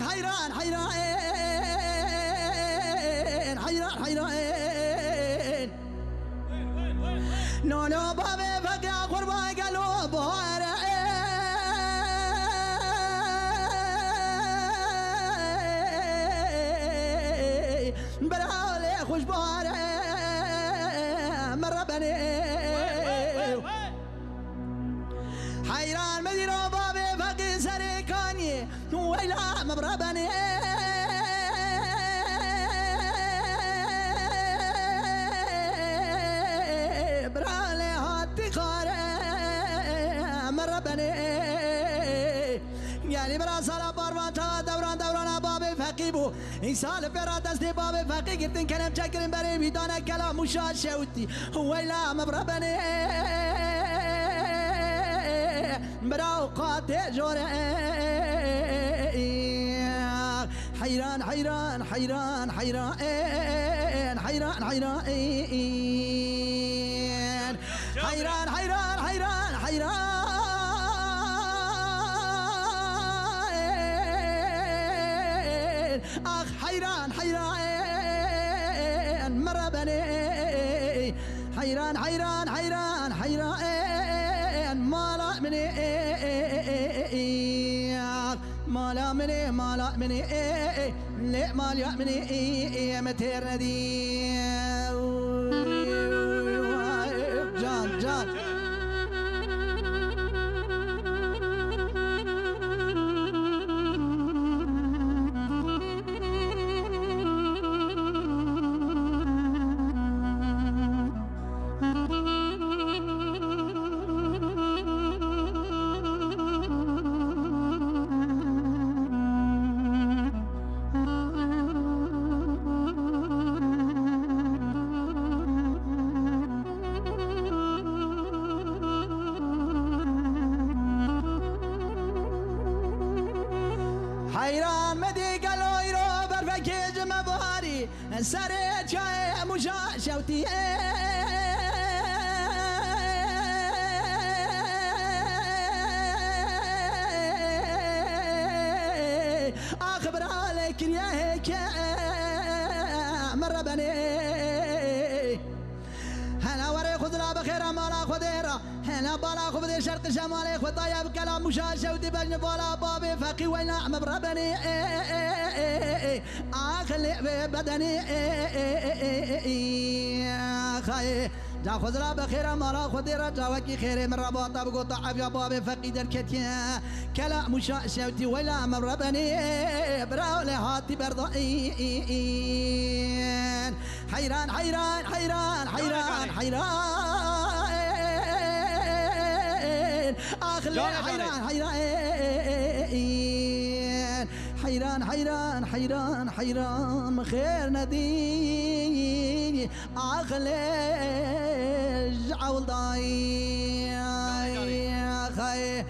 حيران حيران حيران حيران نو نو بابي فقع قربان قلوب بوارع براولي خوش بوارع مرة بني حيران مدينو بابي فقع سريكاني ويلا مبرا بني يعني برا صار بارمان تا دوران دوران باب فقيبو إنسان فرا دستي باب فقي قرتن كلام شكرن بري بيدانا كلام مشا شوتي ويلا مبربني براو قاتل جوري حيران حيران حيران حيران حيران حيران حيران حيران حيران حيران حيران حيران مرة بني حيران حيران حيران حيران مالا مني مالا مني مالا مني لا مالا مني متير ندي جان جان حيران مدي قالوا يرو برفكي جمع باري سريت جاي مجا شوتي اخبر عليك يا هيك مرة بني هلا وري خضرة بخيرة مالا خضيرة هلا بالا خبدي شرق شمالي خطايا بكلام مشاشة ودي بجن بالا بابي فقي وينا مبربني اخلي بدني خاي جا خضرة بخيرة مالا خضيرة جاوكي خيري من رباطة بقو طعب يا بابي فقي دركتيا كلام مشاشة ودي وينا مبربني براولي هاتي برضائين حيران حيران حيران حيران حيران اخلي حيران حيران حيران حيران حيران حيران خير ندي اخلي جعول ضاي خي